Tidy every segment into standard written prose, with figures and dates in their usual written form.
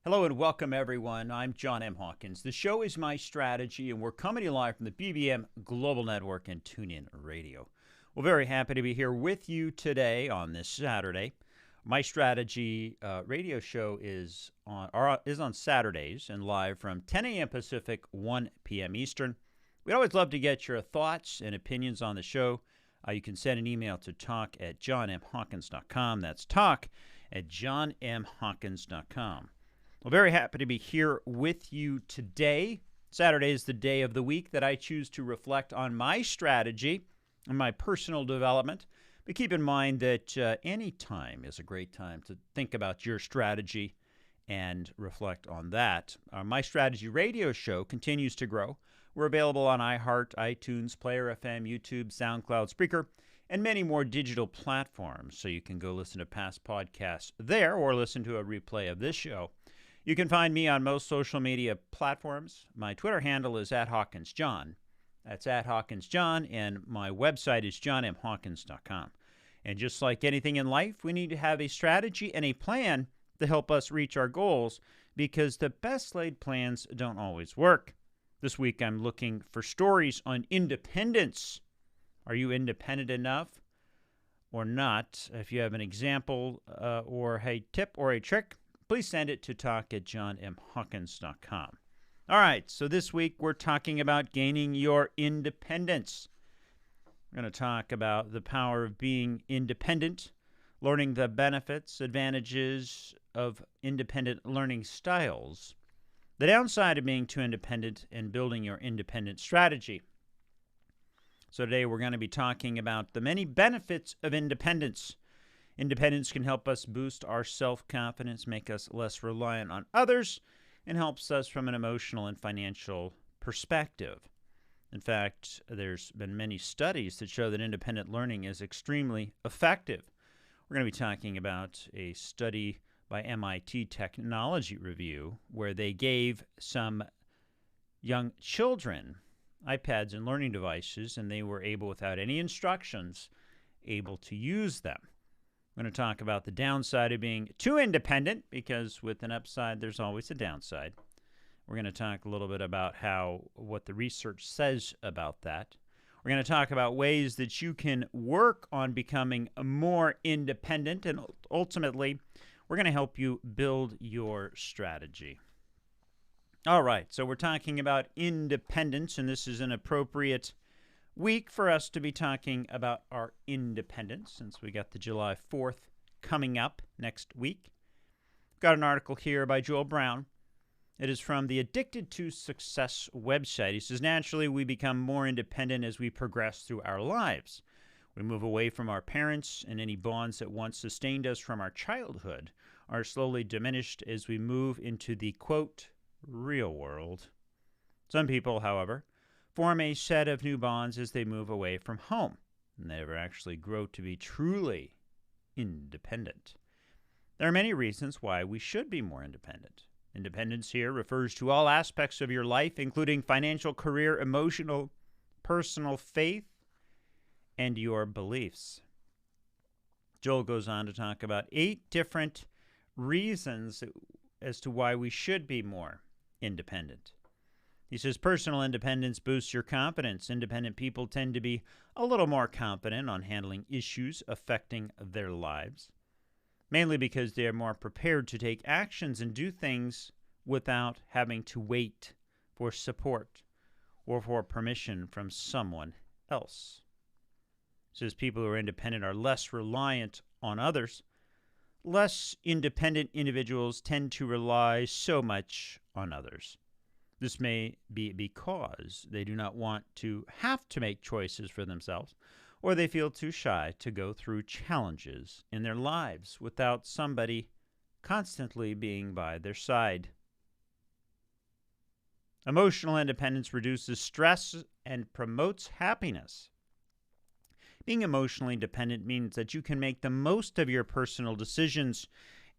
Hello and welcome, everyone. I'm John M. Hawkins. The show is My Strategy, and we're coming to you live from the BBM Global Network and TuneIn Radio. We're very happy to be here with you today on this Saturday. My Strategy radio show is on Saturdays and live from 10 a.m. Pacific, 1 p.m. Eastern. We'd always love to get your thoughts and opinions on the show. You can send an email to talk@johnmhawkins.com. That's talk@johnmhawkins.com. Well, very happy to be here with you today. Saturday is the day of the week that I choose to reflect on my strategy and my personal development. But keep in mind that any time is a great time to think about your strategy and reflect on that. My Strategy radio show continues to grow. We're available on iHeart, iTunes, Player FM, YouTube, SoundCloud, Spreaker, and many more digital platforms. So you can go listen to past podcasts there or listen to a replay of this show. You can find me on most social media platforms. My Twitter handle is @HawkinsJohn. That's @HawkinsJohn, and my website is johnmhawkins.com. And just like anything in life, we need to have a strategy and a plan to help us reach our goals, because the best laid plans don't always work. This week, I'm looking for stories on independence. Are you independent enough or not? If you have an example or a tip or a trick, please send it to talk@johnmhawkins.com. All right, so this week we're talking about gaining your independence. We're going to talk about the power of being independent, learning the benefits, advantages of independent learning styles, the downside of being too independent, and building your independent strategy. So today we're going to be talking about the many benefits of independence. Independence can help us boost our self-confidence, make us less reliant on others, and helps us from an emotional and financial perspective. In fact, there's been many studies that show that independent learning is extremely effective. We're going to be talking about a study by MIT Technology Review where they gave some young children iPads and learning devices, and they were able, without any instructions, able to use them. I'm going to talk about the downside of being too independent, because with an upside, there's always a downside. We're going to talk a little bit about what the research says about that. We're going to talk about ways that you can work on becoming more independent, and ultimately, we're going to help you build your strategy. All right, so we're talking about independence, and this is an appropriate week for us to be talking about our independence, since we got the July 4th coming up next week. Got an article here by Joel Brown. It is from the Addicted to Success website. He says, naturally, we become more independent as we progress through our lives. We move away from our parents, and any bonds that once sustained us from our childhood are slowly diminished as we move into the, quote, real world. Some people, however, form a set of new bonds as they move away from home, and they never actually grow to be truly independent. There are many reasons why we should be more independent. Independence here refers to all aspects of your life, including financial, career, emotional, personal, faith, and your beliefs. Joel goes on to talk about 8 different reasons as to why we should be more independent. He says personal independence boosts your confidence. Independent people tend to be a little more confident on handling issues affecting their lives, mainly because they are more prepared to take actions and do things without having to wait for support or for permission from someone else. He says people who are independent are less reliant on others. Less independent individuals tend to rely so much on others. This may be because they do not want to have to make choices for themselves, or they feel too shy to go through challenges in their lives without somebody constantly being by their side. Emotional independence reduces stress and promotes happiness. Being emotionally dependent means that you can make the most of your personal decisions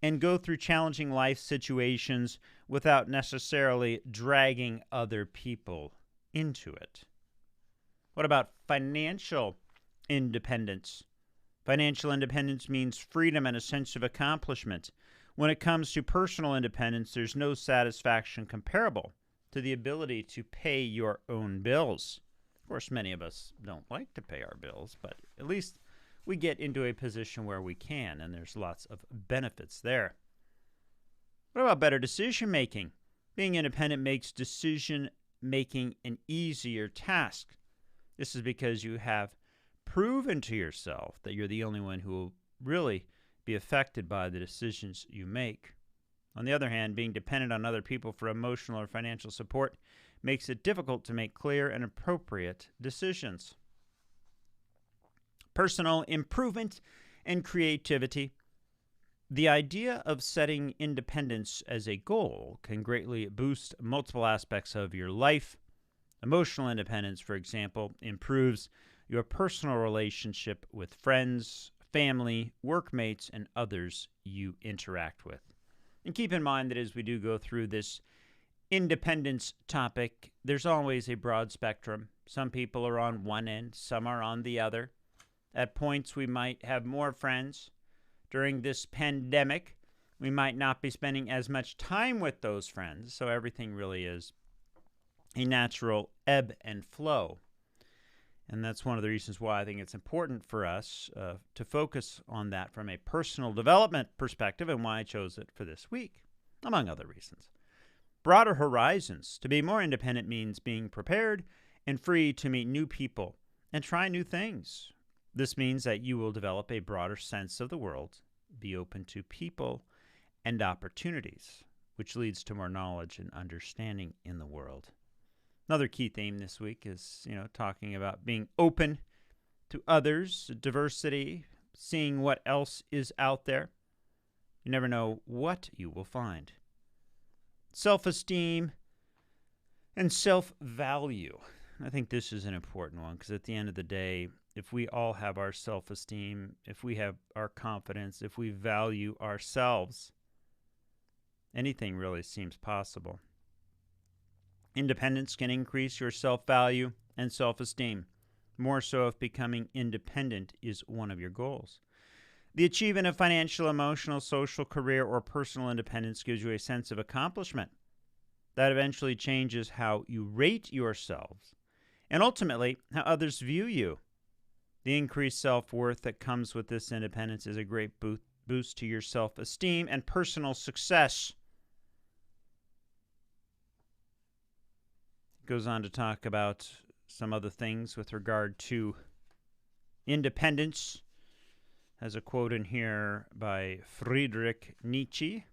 and go through challenging life situations without necessarily dragging other people into it. What about financial independence? Financial independence means freedom and a sense of accomplishment. When it comes to personal independence, there's no satisfaction comparable to the ability to pay your own bills. Of course, many of us don't like to pay our bills, but at least we get into a position where we can, and there's lots of benefits there. What about better decision making? Being independent makes decision making an easier task. This is because you have proven to yourself that you're the only one who will really be affected by the decisions you make. On the other hand, being dependent on other people for emotional or financial support makes it difficult to make clear and appropriate decisions. Personal improvement and creativity. The idea of setting independence as a goal can greatly boost multiple aspects of your life. Emotional independence, for example, improves your personal relationship with friends, family, workmates, and others you interact with. And keep in mind that as we do go through this independence topic, there's always a broad spectrum. Some people are on one end, some are on the other. At points, we might have more friends. During this pandemic, we might not be spending as much time with those friends, so everything really is a natural ebb and flow. And that's one of the reasons why I think it's important for us to focus on that from a personal development perspective, and why I chose it for this week, among other reasons. Broader horizons. To be more independent means being prepared and free to meet new people and try new things. This means that you will develop a broader sense of the world, be open to people and opportunities, which leads to more knowledge and understanding in the world. Another key theme this week is, talking about being open to others, diversity, seeing what else is out there. You never know what you will find. Self-esteem and self-value. I think this is an important one because at the end of the day, if we all have our self-esteem, if we have our confidence, if we value ourselves, anything really seems possible. Independence can increase your self-value and self-esteem, more so if becoming independent is one of your goals. The achievement of financial, emotional, social, career, or personal independence gives you a sense of accomplishment that eventually changes how you rate yourselves and ultimately how others view you. The increased self-worth that comes with this independence is a great boost to your self-esteem and personal success. It goes on to talk about some other things with regard to independence. Has a quote in here by Friedrich Nietzsche.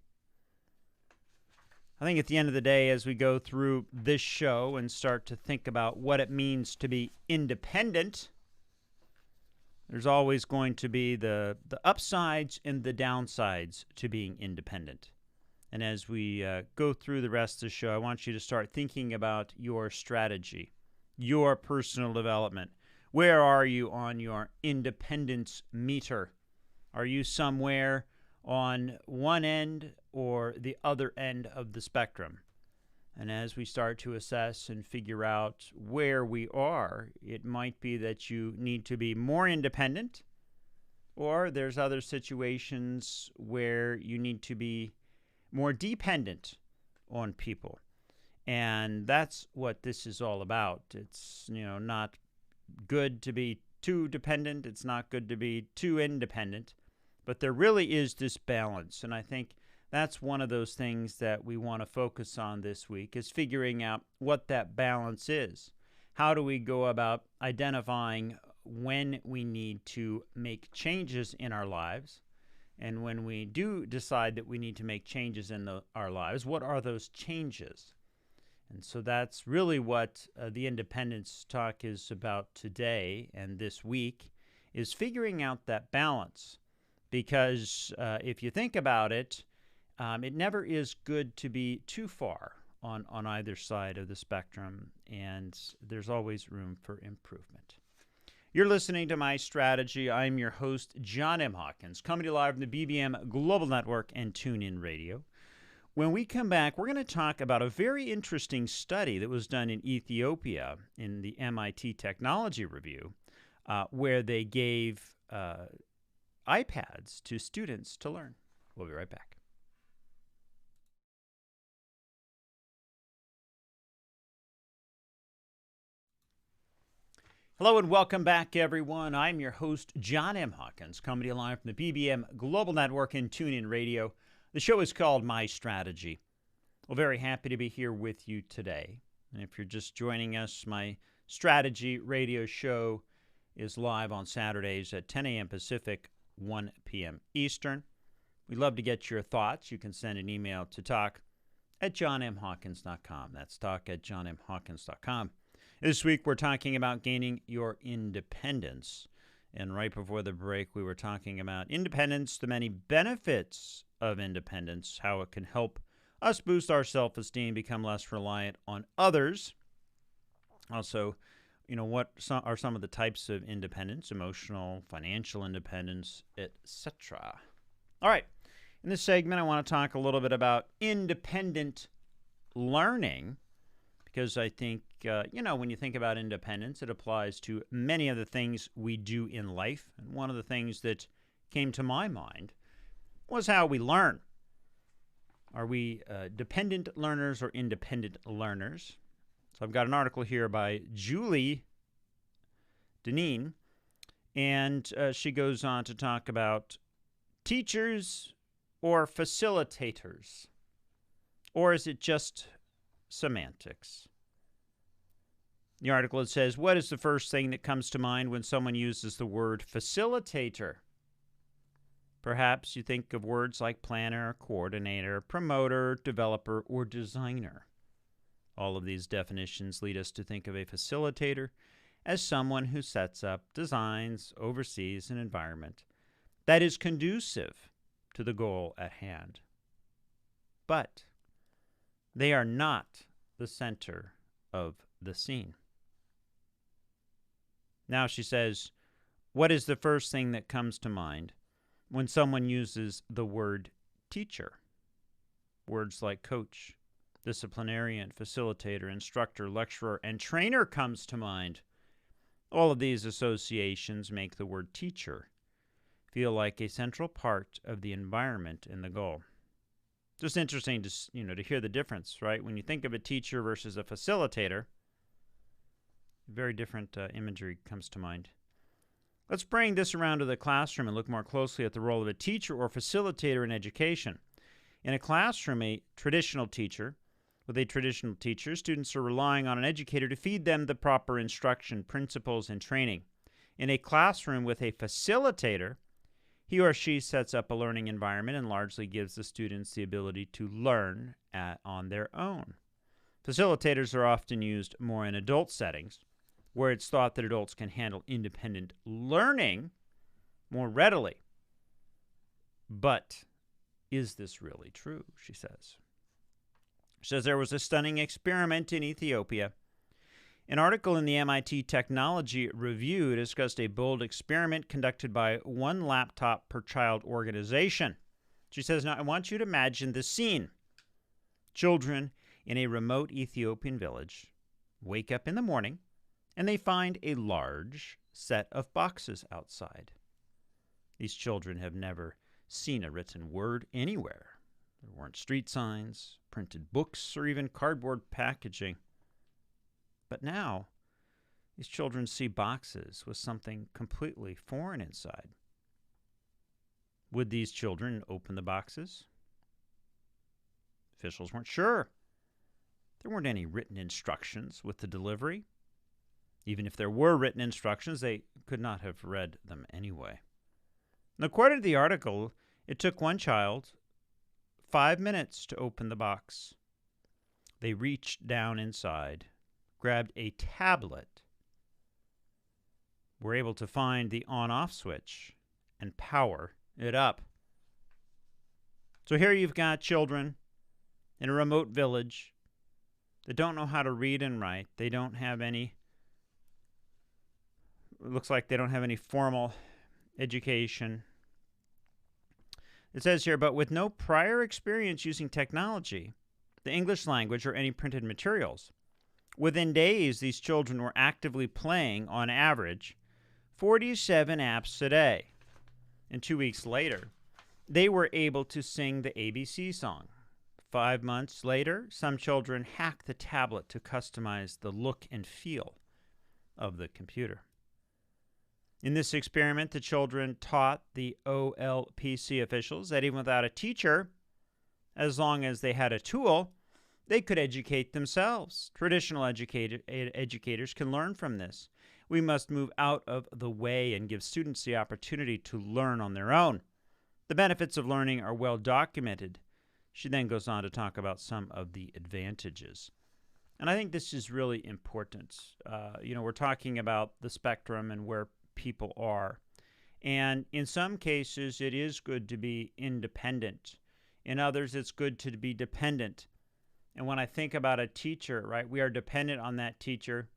I think at the end of the day, as we go through this show and start to think about what it means to be independent, there's always going to be the upsides and the downsides to being independent. And as we go through the rest of the show, I want you to start thinking about your strategy, your personal development. Where are you on your independence meter? Are you somewhere on one end or the other end of the spectrum? And as we start to assess and figure out where we are, it might be that you need to be more independent, or there's other situations where you need to be more dependent on people. And that's what this is all about. It's, not good to be too dependent. It's not good to be too independent. But there really is this balance. And I think that's one of those things that we want to focus on this week, is figuring out what that balance is. How do we go about identifying when we need to make changes in our lives? And when we do decide that we need to make changes in our lives, what are those changes? And so that's really what the Independence Talk is about today and this week, is figuring out that balance. Because if you think about it, it never is good to be too far on either side of the spectrum, and there's always room for improvement. You're listening to My Strategy. I'm your host, John M. Hawkins, coming to you live from the BBM Global Network and TuneIn Radio. When we come back, we're going to talk about a very interesting study that was done in Ethiopia in the MIT Technology Review, where they gave iPads to students to learn. We'll be right back. Hello and welcome back, everyone. I'm your host, John M. Hawkins, coming to you live from the BBM Global Network and TuneIn Radio. The show is called My Strategy. Well, very happy to be here with you today. And if you're just joining us, my strategy radio show is live on Saturdays at 10 a.m. Pacific, 1 p.m. Eastern. We'd love to get your thoughts. You can send an email to talk@johnmhawkins.com. That's talk@johnmhawkins.com. This week, we're talking about gaining your independence. And right before the break, we were talking about independence, the many benefits of independence, how it can help us boost our self-esteem, become less reliant on others. Also, what are some of the types of independence, emotional, financial independence, etc. All right. In this segment, I want to talk a little bit about independent learning. Because I think, when you think about independence, it applies to many of the things we do in life. And one of the things that came to my mind was how we learn. Are we dependent learners or independent learners? So I've got an article here by Julie Deneen, and she goes on to talk about teachers or facilitators. Or is it just semantics? The article, it says, what is the first thing that comes to mind when someone uses the word facilitator? Perhaps you think of words like planner, coordinator, promoter, developer, or designer. All of these definitions lead us to think of a facilitator as someone who sets up, designs, oversees an environment that is conducive to the goal at hand. But they are not the center of the scene. Now she says, what is the first thing that comes to mind when someone uses the word teacher? Words like coach, disciplinarian, facilitator, instructor, lecturer, and trainer comes to mind. All of these associations make the word teacher feel like a central part of the environment and the goal. Just interesting to hear the difference, right? When you think of a teacher versus a facilitator, very different imagery comes to mind. Let's bring this around to the classroom and look more closely at the role of a teacher or facilitator in education. In a classroom, a traditional teacher, students are relying on an educator to feed them the proper instruction, principles, and training. In a classroom with a facilitator, he or she sets up a learning environment and largely gives the students the ability to learn on their own. Facilitators are often used more in adult settings, where it's thought that adults can handle independent learning more readily. But is this really true, she says? She says there was a stunning experiment in Ethiopia. An article in the MIT Technology Review discussed a bold experiment conducted by one laptop per child organization. She says, now I want you to imagine the scene. Children in a remote Ethiopian village wake up in the morning and they find a large set of boxes outside. These children have never seen a written word anywhere. There weren't street signs, printed books, or even cardboard packaging. But now, these children see boxes with something completely foreign inside. Would these children open the boxes? Officials weren't sure. There weren't any written instructions with the delivery. Even if there were written instructions, they could not have read them anyway. And according to the article, it took one child 5 minutes to open the box. They reached down inside, grabbed a tablet, were able to find the on-off switch, and power it up. So here you've got children in a remote village that don't know how to read and write. They don't have any, it looks like they don't have any formal education. It says here, but with no prior experience using technology, the English language, or any printed materials, within days, these children were actively playing, on average, 47 apps a day. And 2 weeks later, they were able to sing the ABC song. 5 months later, some children hacked the tablet to customize the look and feel of the computer. In this experiment, the children taught the OLPC officials that even without a teacher, as long as they had a tool, they could educate themselves. Traditional educators can learn from this. We must move out of the way and give students the opportunity to learn on their own. The benefits of learning are well documented. She then goes on to talk about some of the advantages. And I think this is really important. We're talking about the spectrum and where people are. And in some cases, it is good to be independent. In others, it's good to be dependent. And when I think about a teacher, right, we are dependent on that teacher.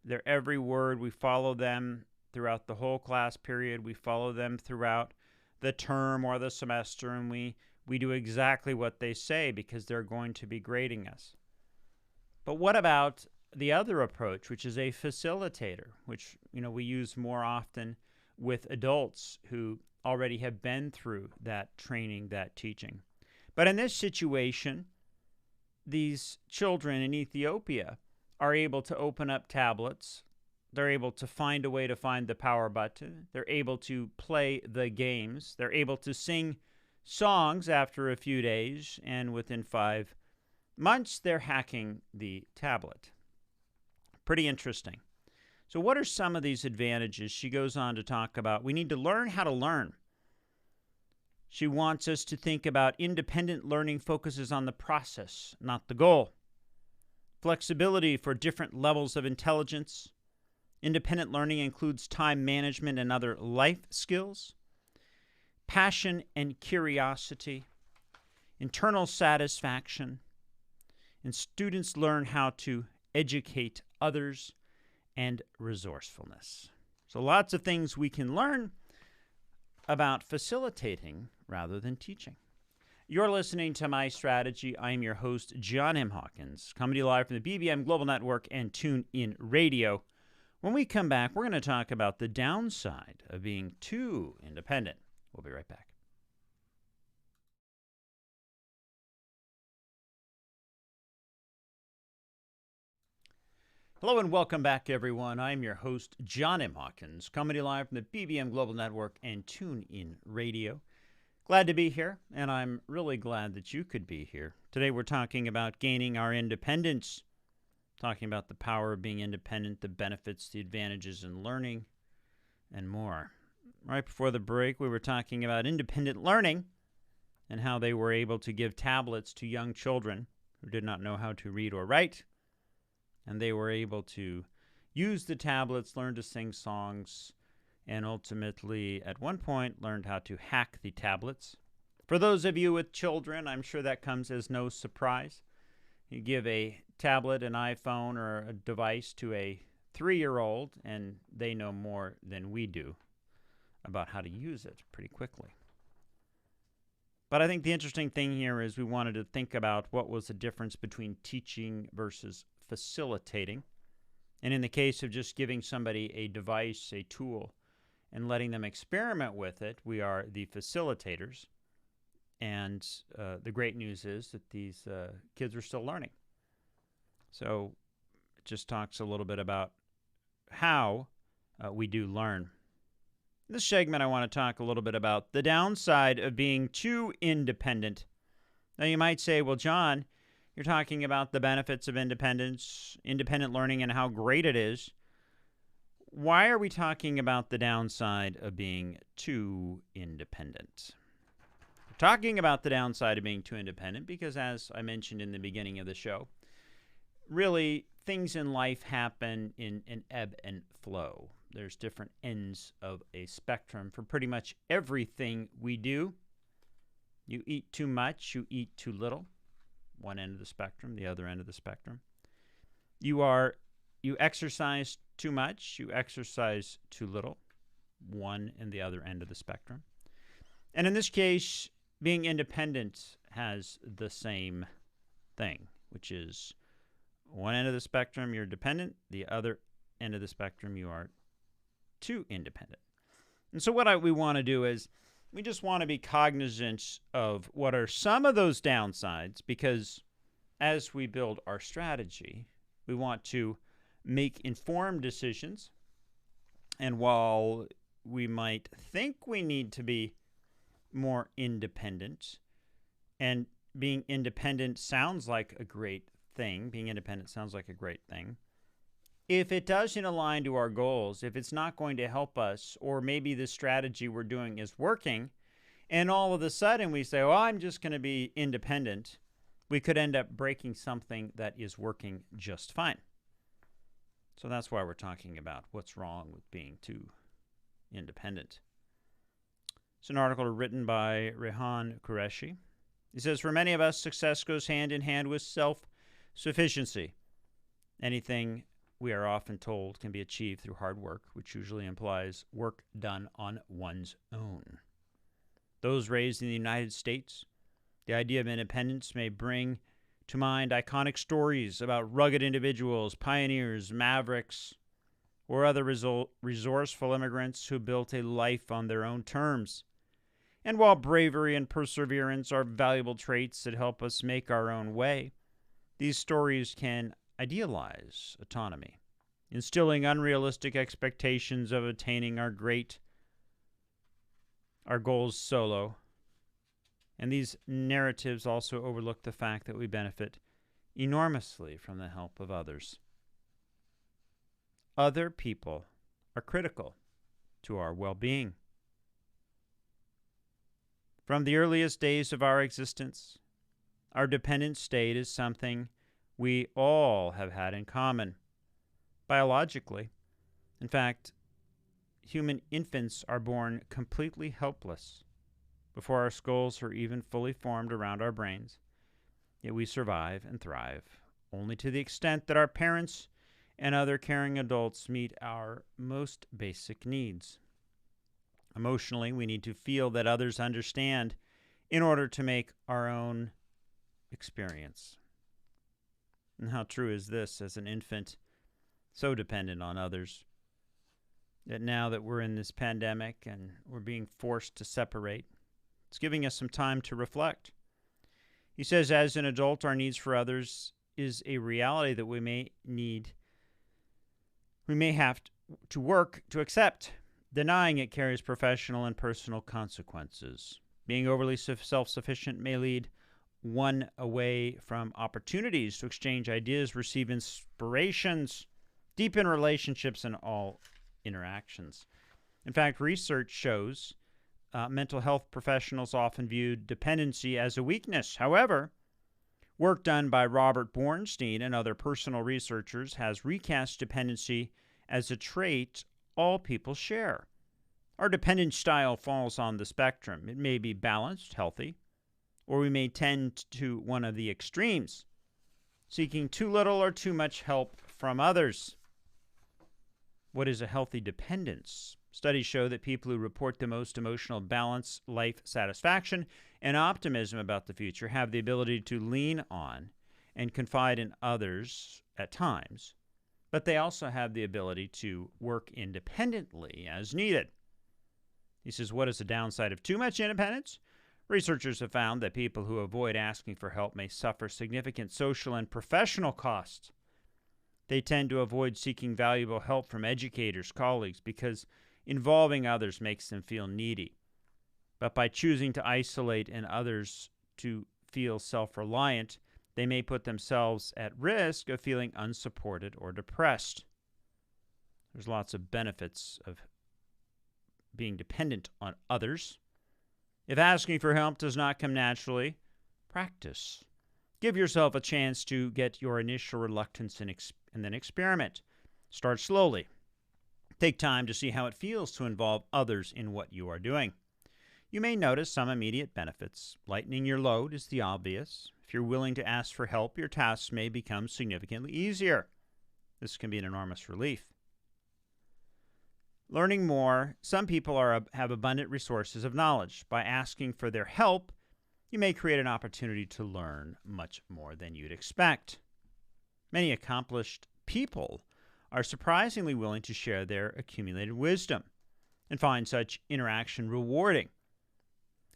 Their every word, we follow them throughout the whole class period. We follow them throughout the term or the semester, and we do exactly what they say because they're going to be grading us. But what about the other approach, which is a facilitator, which we use more often with adults who already have been through that training, that teaching. But in this situation, these children in Ethiopia are able to open up tablets. They're able to find a way to find the power button. They're able to play the games. They're able to sing songs after a few days, and within 5 months, they're hacking the tablet. Pretty interesting. So what are some of these advantages? She goes on to talk about we need to learn how to learn. She wants us to think about independent learning focuses on the process, not the goal. Flexibility for different levels of intelligence. Independent learning includes time management and other life skills. Passion and curiosity. Internal satisfaction. And students learn how to educate others, and resourcefulness. So lots of things we can learn about facilitating rather than teaching. You're listening to My Strategy. I am your host, John M. Hawkins, coming to you live from the BBM Global Network and TuneIn Radio. When we come back, we're going to talk about the downside of being too independent. We'll be right back. Hello and welcome back, everyone. I'm your host, John M. Hawkins, coming to you live from the BBM Global Network and TuneIn Radio. Glad to be here, and I'm really glad that you could be here. Today we're talking about gaining our independence, talking about the power of being independent, the benefits, the advantages in learning, and more. Right before the break, we were talking about independent learning and how they were able to give tablets to young children who did not know how to read or write. And they were able to use the tablets, learn to sing songs, and ultimately, at one point, learned how to hack the tablets. For those of you with children, I'm sure that comes as no surprise. You give a tablet, an iPhone, or a device to a 3-year-old, and they know more than we do about how to use it pretty quickly. But I think the interesting thing here is we wanted to think about what was the difference between teaching versus facilitating. And in the case of just giving somebody a device, a tool, and letting them experiment with it, we are the facilitators. And the great news is that these kids are still learning. So it just talks a little bit about how we do learn. In this segment, I want to talk a little bit about the downside of being too independent. Now, you might say, well, John, you're talking about the benefits of independence, independent learning, and how great it is. Why are we talking about the downside of being too independent? We're talking about the downside of being too independent because, as I mentioned in the beginning of the show, really things in life happen in an ebb and flow. There's different ends of a spectrum for pretty much everything we do. You eat too much, you eat too little. One end of the spectrum, the other end of the spectrum. You exercise too much, you exercise too little. One and the other end of the spectrum. And in this case, being independent has the same thing, which is one end of the spectrum, you're dependent. The other end of the spectrum, you are too independent. And so what we want to do is we just want to be cognizant of what are some of those downsides, because as we build our strategy, we want to make informed decisions. And while we might think we need to be more independent, and being independent sounds like a great thing. Being independent sounds like a great thing. If it doesn't align to our goals, if it's not going to help us, or maybe the strategy we're doing is working, and all of a sudden we say, well, I'm just going to be independent, we could end up breaking something that is working just fine. So that's why we're talking about what's wrong with being too independent. It's an article written by Rehan Qureshi. He says, for many of us, success goes hand in hand with self-sufficiency. Anything we are often told can be achieved through hard work, which usually implies work done on one's own. Those raised in the United States, the idea of independence may bring to mind iconic stories about rugged individuals, pioneers, mavericks, or other resourceful immigrants who built a life on their own terms. And while bravery and perseverance are valuable traits that help us make our own way, these stories can idealize autonomy, instilling unrealistic expectations of attaining our goals solo. And these narratives also overlook the fact that we benefit enormously from the help of others. Other people are critical to our well-being. From the earliest days of our existence, our dependent state is something we all have had in common. Biologically, in fact, human infants are born completely helpless before our skulls are even fully formed around our brains. Yet we survive and thrive only to the extent that our parents and other caring adults meet our most basic needs. Emotionally, we need to feel that others understand in order to make our own experience. And how true is this as an infant, so dependent on others, that now that we're in this pandemic and we're being forced to separate, it's giving us some time to reflect. He says, as an adult, our needs for others is a reality that we may have to work to accept. Denying it carries professional and personal consequences. Being overly self-sufficient may lead one away from opportunities to exchange ideas, receive inspirations, deepen relationships, and all interactions. In fact, research shows mental health professionals often view dependency as a weakness. However, work done by Robert Bornstein and other personal researchers has recast dependency as a trait all people share. Our dependent style falls on the spectrum. It may be balanced, healthy, or we may tend to one of the extremes, seeking too little or too much help from others. What is a healthy dependence? Studies show that people who report the most emotional balance, life satisfaction, and optimism about the future have the ability to lean on and confide in others at times, but they also have the ability to work independently as needed. He says, what is the downside of too much independence? Researchers have found that people who avoid asking for help may suffer significant social and professional costs. They tend to avoid seeking valuable help from educators, colleagues, because involving others makes them feel needy. But by choosing to isolate and others to feel self-reliant, they may put themselves at risk of feeling unsupported or depressed. There's lots of benefits of being dependent on others. If asking for help does not come naturally, practice. Give yourself a chance to get your initial reluctance and then experiment. Start slowly. Take time to see how it feels to involve others in what you are doing. You may notice some immediate benefits. Lightening your load is the obvious. If you're willing to ask for help, your tasks may become significantly easier. This can be an enormous relief. Learning more, some people have abundant resources of knowledge. By asking for their help, you may create an opportunity to learn much more than you'd expect. Many accomplished people are surprisingly willing to share their accumulated wisdom and find such interaction rewarding.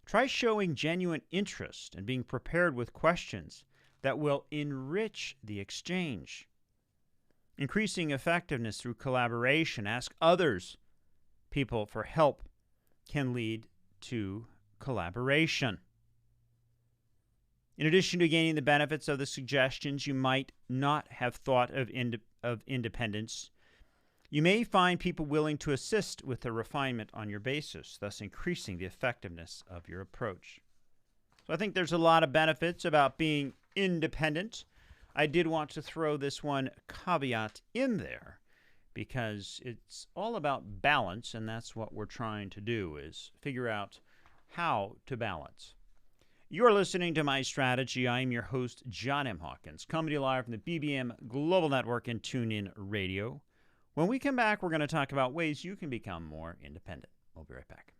Try showing genuine interest and being prepared with questions that will enrich the exchange. Increasing effectiveness through collaboration. Ask others people for help can lead to collaboration. In addition to gaining the benefits of the suggestions, you might not have thought of independence. You may find people willing to assist with the refinement on your basis, thus increasing the effectiveness of your approach. So I think there's a lot of benefits about being independent. I did want to throw this one caveat in there because it's all about balance, and that's what we're trying to do, is figure out how to balance. You're listening to My Strategy. I'm your host, John M. Hawkins, coming to you live from the BBM Global Network and TuneIn Radio. When we come back, we're going to talk about ways you can become more independent. We'll be right back.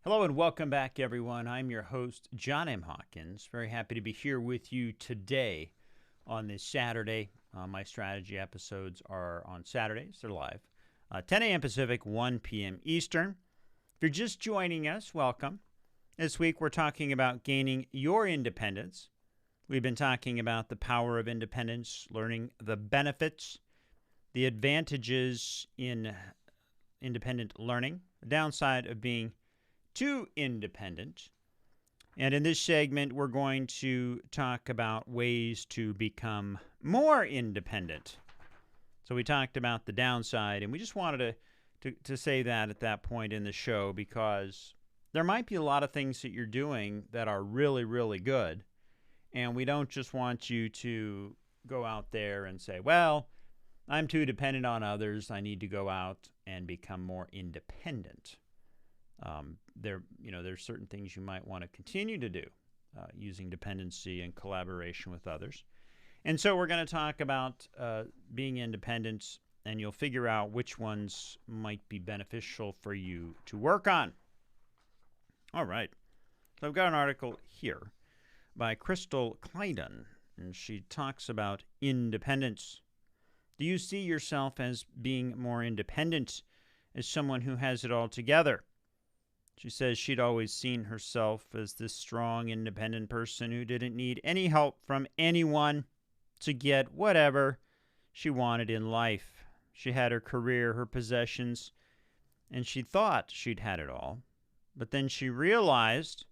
Hello and welcome back, everyone. I'm your host, John M. Hawkins. Very happy to be here with you today on this Saturday. My strategy episodes are on Saturdays. They're live. 10 a.m. Pacific, 1 p.m. Eastern. If you're just joining us, welcome. This week we're talking about gaining your independence. We've been talking about the power of independence, learning the benefits, the advantages in independent learning, the downside of being too independent. And in this segment, we're going to talk about ways to become more independent. So we talked about the downside, and we just wanted to say that at that point in the show because there might be a lot of things that you're doing that are really, really good, and we don't just want you to go out there and say, well, I'm too dependent on others. I need to go out and become more independent. There's certain things you might want to continue to do using dependency and collaboration with others. And so we're going to talk about being independent, and you'll figure out which ones might be beneficial for you to work on. All right. So I've got an article here by Crystal Kleidon, and she talks about independence. Do you see yourself as being more independent, as someone who has it all together? She says she'd always seen herself as this strong, independent person who didn't need any help from anyone to get whatever she wanted in life. She had her career, her possessions, and she thought she'd had it all. But then she realized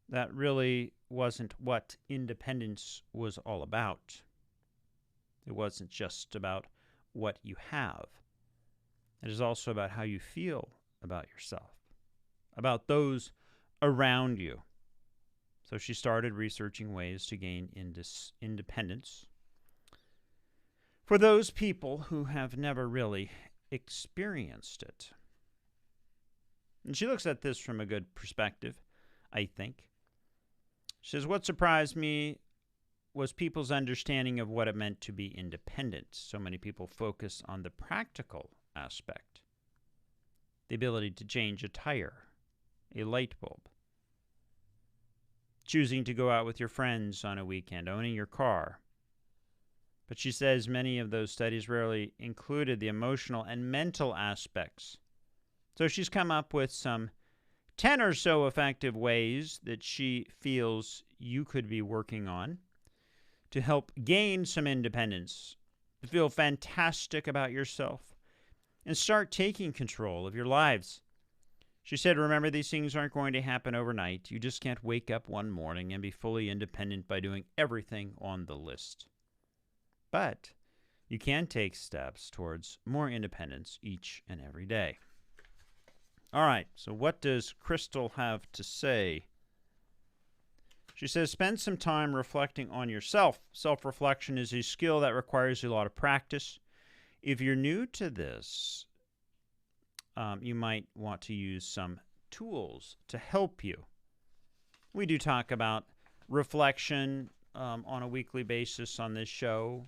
that really wasn't what independence was all about. It wasn't just about what you have. It is also about how you feel about yourself, about those around you. So she started researching ways to gain independence for those people who have never really experienced it. And she looks at this from a good perspective, I think. She says, what surprised me was people's understanding of what it meant to be independent. So many people focus on the practical aspect, the ability to change a tire, a light bulb, choosing to go out with your friends on a weekend, owning your car. But she says many of those studies rarely included the emotional and mental aspects. So she's come up with some 10 or so effective ways that she feels you could be working on to help gain some independence, to feel fantastic about yourself, and start taking control of your lives. She said, remember, these things aren't going to happen overnight. You just can't wake up one morning and be fully independent by doing everything on the list. But you can take steps towards more independence each and every day. All right, so what does Crystal have to say? She says, spend some time reflecting on yourself. Self-reflection is a skill that requires a lot of practice. If you're new to this, you might want to use some tools to help you. We do talk about reflection on a weekly basis on this show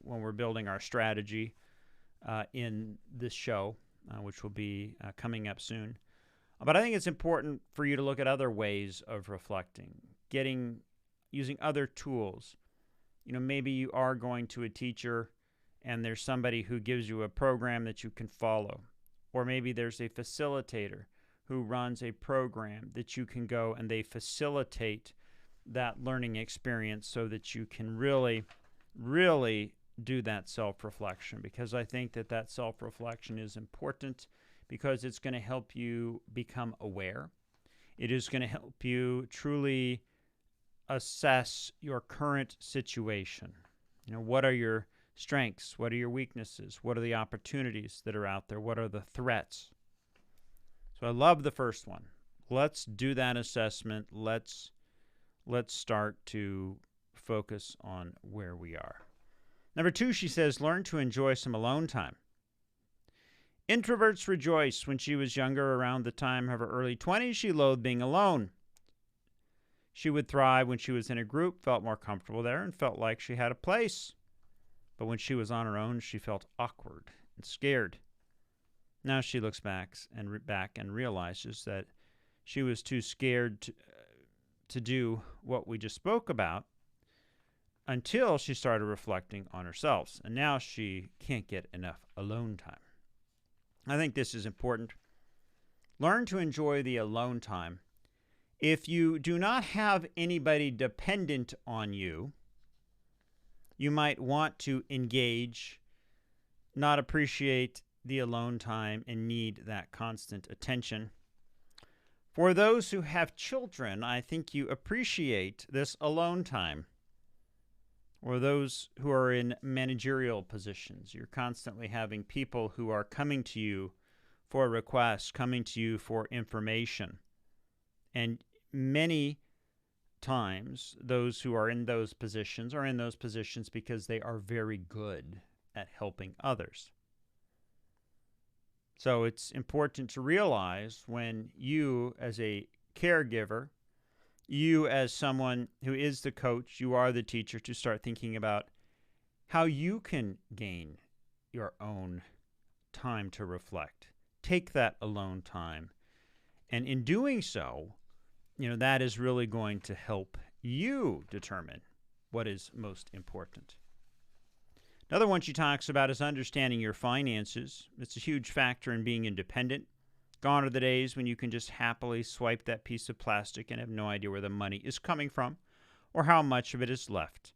when we're building our strategy in this show, which will be coming up soon. But I think it's important for you to look at other ways of reflecting, using other tools. You know, maybe you are going to a teacher and there's somebody who gives you a program that you can follow. Or maybe there's a facilitator who runs a program that you can go and they facilitate that learning experience so that you can really, really do that self-reflection, because I think that that self-reflection is important because it's going to help you become aware. It is going to help you truly assess your current situation. What are your strengths? What are your weaknesses? What are the opportunities that are out there? What are the threats? So I love the first one. Let's do that assessment. Let's start to focus on where we are. Number 2, she says, learn to enjoy some alone time. Introverts rejoice. When she was younger, around the time of her early 20s, she loathed being alone. She would thrive when she was in a group, felt more comfortable there, and felt like she had a place. But when she was on her own, she felt awkward and scared. Now she looks back and realizes that she was too scared to do what we just spoke about until she started reflecting on herself. And now she can't get enough alone time. I think this is important. Learn to enjoy the alone time. If you do not have anybody dependent on you, you might want to engage, not appreciate the alone time, and need that constant attention. For those who have children, I think you appreciate this alone time. Or those who are in managerial positions, you're constantly having people who are coming to you for requests, coming to you for information. And many times, those who are in those positions because they are very good at helping others. So it's important to realize when you, as a caregiver, you as someone who is the coach, you are the teacher, to start thinking about how you can gain your own time to reflect. Take that alone time. And in doing so, that is really going to help you determine what is most important. Another one she talks about is understanding your finances. It's a huge factor in being independent. Gone are the days when you can just happily swipe that piece of plastic and have no idea where the money is coming from or how much of it is left.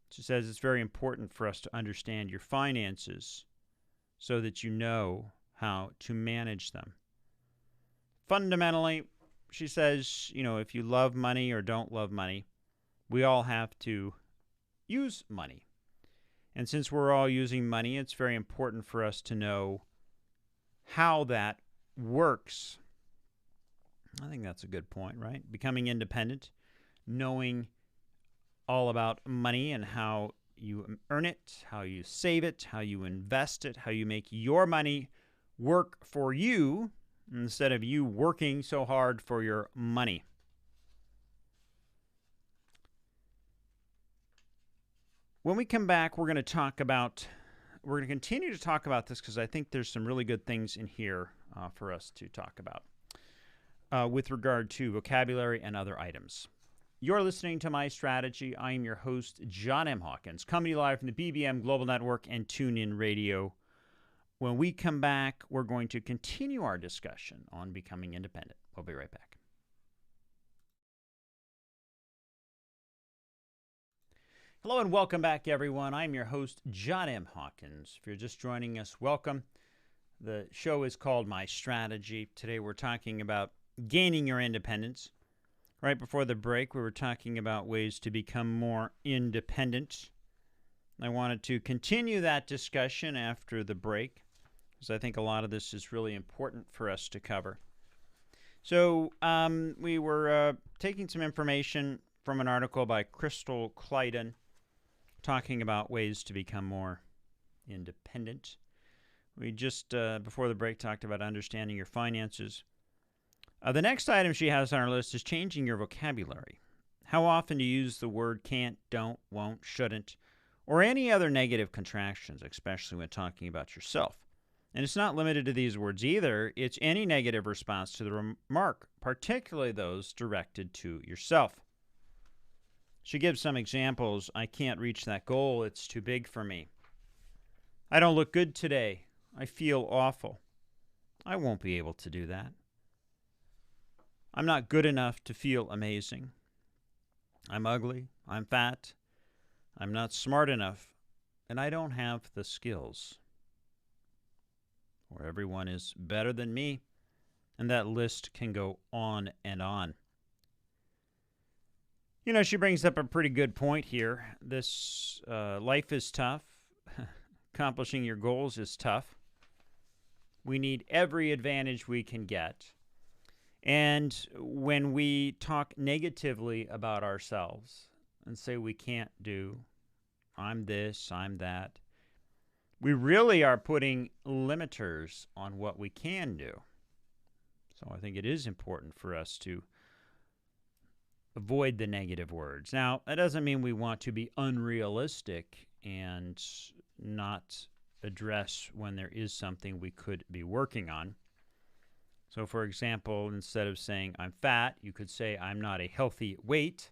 She says it's very important for us to understand your finances so that you know how to manage them. Fundamentally, she says, if you love money or don't love money, we all have to use money. And since we're all using money, it's very important for us to know how that works. I think that's a good point, right? Becoming independent, knowing all about money and how you earn it, how you save it, how you invest it, how you make your money work for you instead of you working so hard for your money. When we come back, we're going to continue to talk about this because I think there's some really good things in here for us to talk about with regard to vocabulary and other items. You're listening to My Strategy. I am your host, John M. Hawkins, coming to you live from the BBM Global Network and TuneIn Radio. When we come back, we're going to continue our discussion on becoming independent. We'll be right back. Hello and welcome back, everyone. I'm your host, John M. Hawkins. If you're just joining us, welcome. The show is called My Strategy. Today we're talking about gaining your independence. Right before the break, we were talking about ways to become more independent. I wanted to continue that discussion after the break because I think a lot of this is really important for us to cover. So we were taking some information from an article by Crystal Clyden talking about ways to become more independent. We just, before the break, talked about understanding your finances. The next item she has on our list is changing your vocabulary. How often do you use the word can't, don't, won't, shouldn't, or any other negative contractions, especially when talking about yourself? And it's not limited to these words either. It's any negative response to the remark, particularly those directed to yourself. She gives some examples. I can't reach that goal. It's too big for me. I don't look good today. I feel awful. I won't be able to do that. I'm not good enough to feel amazing. I'm ugly, I'm fat, I'm not smart enough, and I don't have the skills. Or everyone is better than me, and that list can go on and on. You know, she brings up a pretty good point here. This life is tough. Accomplishing your goals is tough. We need every advantage we can get. And when we talk negatively about ourselves and say we can't do, I'm this, I'm that, we really are putting limiters on what we can do. So I think it is important for us to avoid the negative words. Now, that doesn't mean we want to be unrealistic and not address when there is something we could be working on. So, for example, instead of saying I'm fat, you could say I'm not a healthy weight.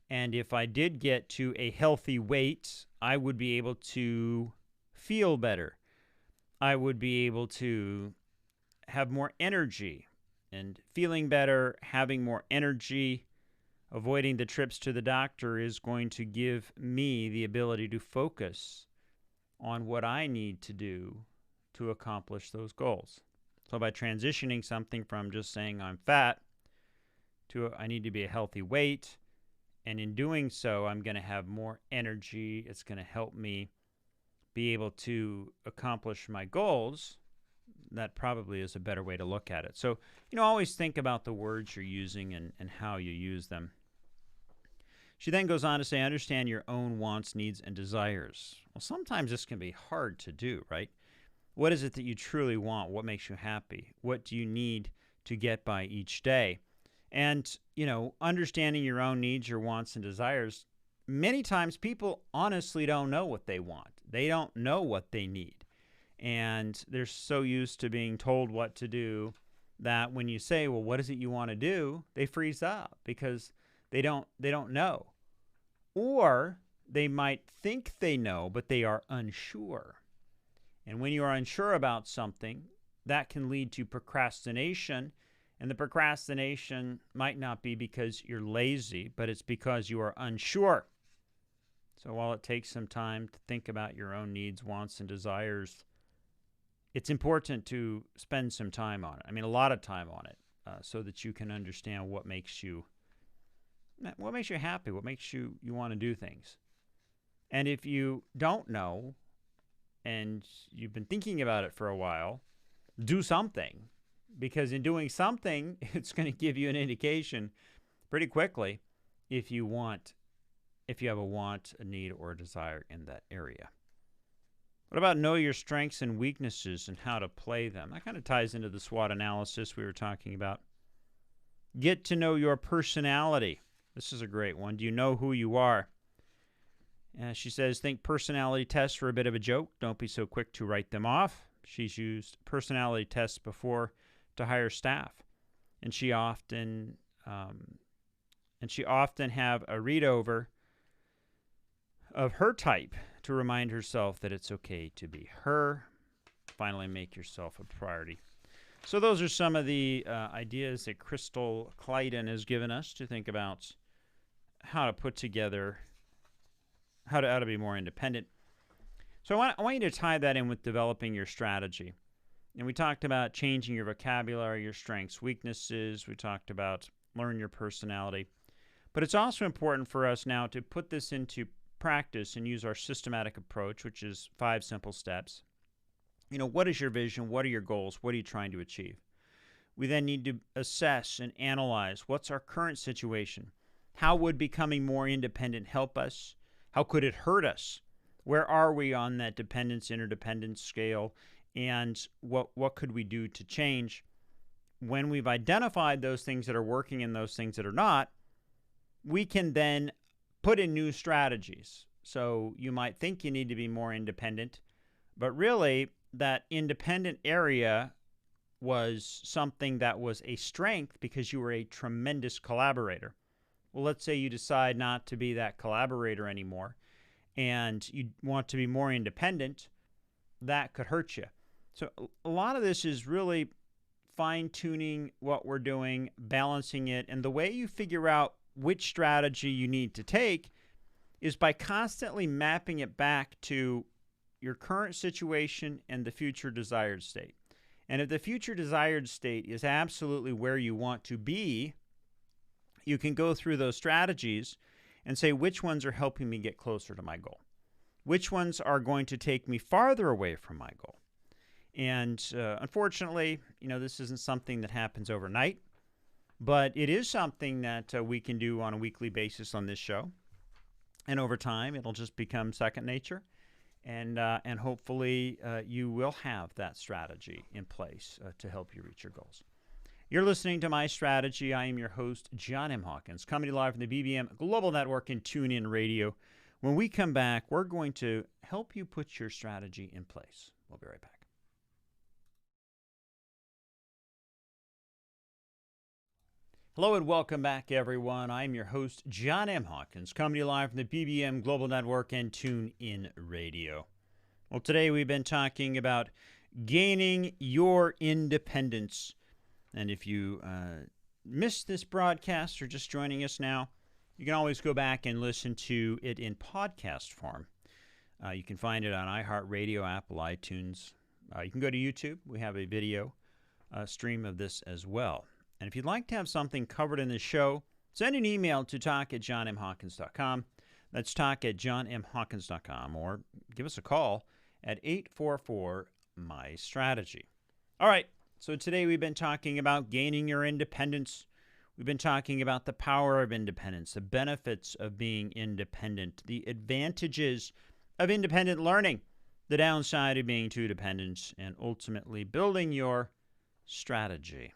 And if I did get to a healthy weight, I would be able to feel better. I would be able to have more energy. And feeling better, having more energy, avoiding the trips to the doctor is going to give me the ability to focus on what I need to do to accomplish those goals. So by transitioning something from just saying I'm fat to I need to be a healthy weight, and in doing so, I'm going to have more energy. It's going to help me be able to accomplish my goals. That probably is a better way to look at it. So, always think about the words you're using and how you use them. She then goes on to say, understand your own wants, needs, and desires. Well, sometimes this can be hard to do, right? What is it that you truly want? What makes you happy? What do you need to get by each day? And, understanding your own needs, your wants, and desires, many times people honestly don't know what they want. They don't know what they need. And they're so used to being told what to do that when you say, well, what is it you want to do? They freeze up because they don't know. Or they might think they know, but they are unsure. And when you are unsure about something, that can lead to procrastination. And the procrastination might not be because you're lazy, but it's because you are unsure. So while it takes some time to think about your own needs, wants, and desires, it's important to spend some time on it. I mean, a lot of time on it, so that you can understand what makes you happy, what makes you want to do things. And if you don't know, and you've been thinking about it for a while, do something. Because in doing something, it's going to give you an indication pretty quickly if you have a want, a need, or a desire in that area. What about know your strengths and weaknesses and how to play them? That kind of ties into the SWOT analysis we were talking about. Get to know your personality. This is a great one. Do you know who you are? She says, think personality tests for a bit of a joke. Don't be so quick to write them off. She's used personality tests before to hire staff, and she often have a read over of her type to remind herself that it's okay to be her. Finally, make yourself a priority. So those are some of the ideas that Crystal Clyden has given us to think about how to put together, how to be more independent. So I want you to tie that in with developing your strategy. And we talked about changing your vocabulary, your strengths, weaknesses. We talked about learn your personality. But it's also important for us now to put this into practice and use our systematic approach, which is 5 simple steps. What is your vision? What are your goals? What are you trying to achieve? We then need to assess and analyze what's our current situation. How would becoming more independent help us? How could it hurt us? Where are we on that dependence-interdependence scale? And what could we do to change? When we've identified those things that are working and those things that are not, we can then put in new strategies. So you might think you need to be more independent, but really that independent area was something that was a strength because you were a tremendous collaborator. Well, let's say you decide not to be that collaborator anymore and you want to be more independent. That could hurt you. So a lot of this is really fine-tuning what we're doing, balancing it, and the way you figure out which strategy you need to take is by constantly mapping it back to your current situation and the future desired state. And if the future desired state is absolutely where you want to be, you can go through those strategies and say, which ones are helping me get closer to my goal? Which ones are going to take me farther away from my goal? And unfortunately, this isn't something that happens overnight, but it is something that we can do on a weekly basis on this show. And over time, it'll just become second nature. And hopefully you will have that strategy in place to help you reach your goals. You're listening to My Strategy. I am your host, John M. Hawkins, coming to you live from the BBM Global Network and TuneIn Radio. When we come back, we're going to help you put your strategy in place. We'll be right back. Hello and welcome back, everyone. I'm your host, John M. Hawkins, coming to you live from the BBM Global Network and TuneIn Radio. Well, today we've been talking about gaining your independence. And if you missed this broadcast or just joining us now, you can always go back and listen to it in podcast form. You can find it on iHeartRadio, Apple, iTunes. You can go to YouTube. We have a video stream of this as well. And if you'd like to have something covered in this show, send an email to talk@johnmhawkins.com. That's talk@johnmhawkins.com. Or give us a call at 844-MY-STRATEGY. All right, so today we've been talking about gaining your independence. We've been talking about the power of independence, the benefits of being independent, the advantages of independent learning, the downside of being too dependent, and ultimately building your strategy.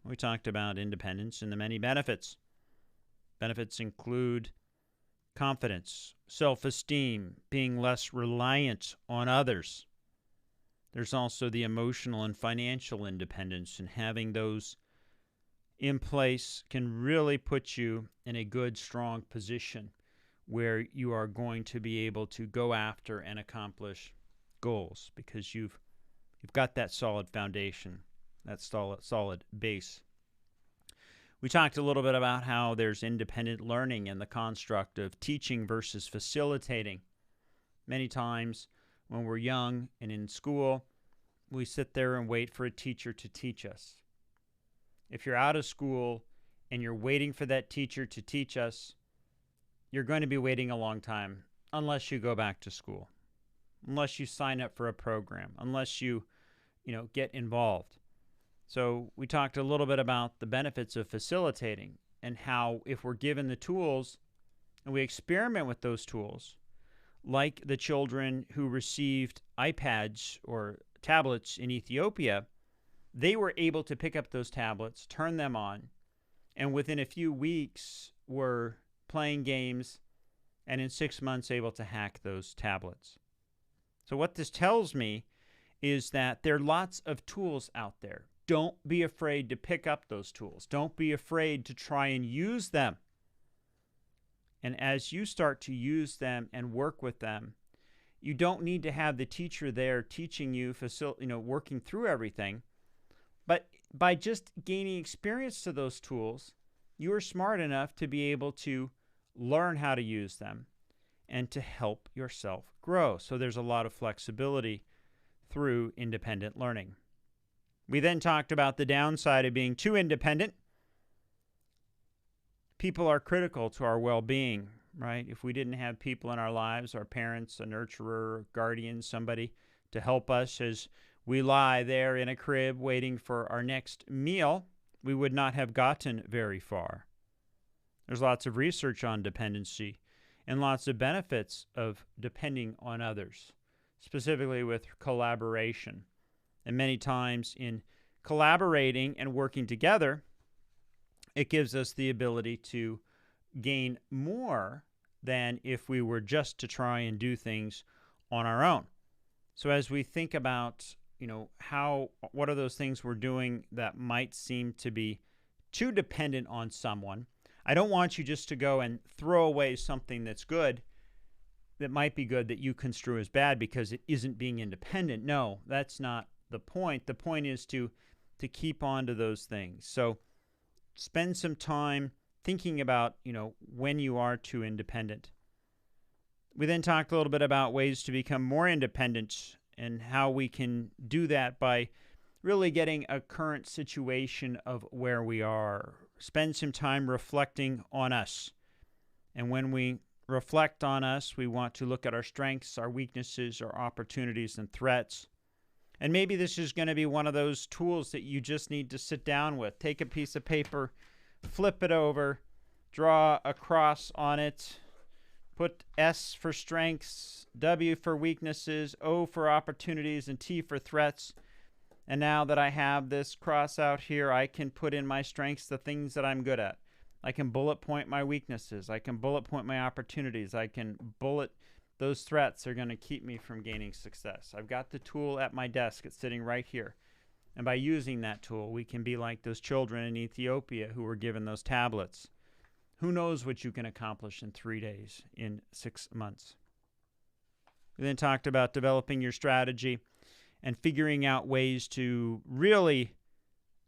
We talked about independence and the many benefits. Benefits include confidence, self-esteem, being less reliant on others. There's also the emotional and financial independence, and having those in place can really put you in a good, strong position where you are going to be able to go after and accomplish goals because you've got that solid foundation. That solid base. We talked a little bit about how there's independent learning and the construct of teaching versus facilitating. Many times when we're young and in school, we sit there and wait for a teacher to teach us. If you're out of school and you're waiting for that teacher to teach us, you're going to be waiting a long time unless you go back to school, unless you sign up for a program, unless you get involved. So we talked a little bit about the benefits of facilitating and how if we're given the tools and we experiment with those tools, like the children who received iPads or tablets in Ethiopia, they were able to pick up those tablets, turn them on, and within a few weeks were playing games and in 6 months able to hack those tablets. So what this tells me is that there are lots of tools out there. Don't be afraid to pick up those tools. Don't be afraid to try and use them. And as you start to use them and work with them, you don't need to have the teacher there teaching you, working through everything. But by just gaining experience to those tools, you are smart enough to be able to learn how to use them and to help yourself grow. So there's a lot of flexibility through independent learning. We then talked about the downside of being too independent. People are critical to our well-being, right? If we didn't have people in our lives, our parents, a nurturer, guardian, somebody to help us as we lie there in a crib waiting for our next meal, we would not have gotten very far. There's lots of research on dependency and lots of benefits of depending on others, specifically with collaboration. And many times in collaborating and working together, it gives us the ability to gain more than if we were just to try and do things on our own. So as we think about, what are those things we're doing that might seem to be too dependent on someone, I don't want you just to go and throw away something that's good, that might be good, that you construe as bad because it isn't being independent. No, that's not the point. The point is to keep on to those things. So spend some time thinking about, when you are too independent. We then talked a little bit about ways to become more independent and how we can do that by really getting a current situation of where we are. Spend some time reflecting on us. And when we reflect on us, we want to look at our strengths, our weaknesses, our opportunities, and threats. And maybe this is going to be one of those tools that you just need to sit down with. Take a piece of paper, flip it over, draw a cross on it, put S for strengths, W for weaknesses, O for opportunities, and T for threats. And now that I have this cross out here, I can put in my strengths, the things that I'm good at. I can bullet point my weaknesses. I can bullet point my opportunities. I can bullet those threats that are going to keep me from gaining success. I've got the tool at my desk. It's sitting right here. And by using that tool, we can be like those children in Ethiopia who were given those tablets. Who knows what you can accomplish in 3 days, in 6 months? We then talked about developing your strategy and figuring out ways to really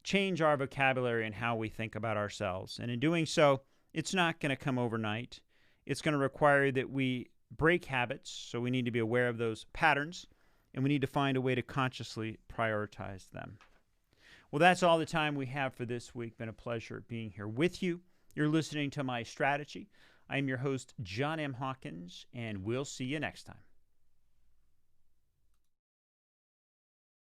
change our vocabulary and how we think about ourselves. And in doing so, it's not going to come overnight. It's going to require that we break habits, so we need to be aware of those patterns, and we need to find a way to consciously prioritize them. Well, that's all the time we have for this week. Been a pleasure being here with you. You're listening to My Strategy. I'm your host, John M. Hawkins, and we'll see you next time.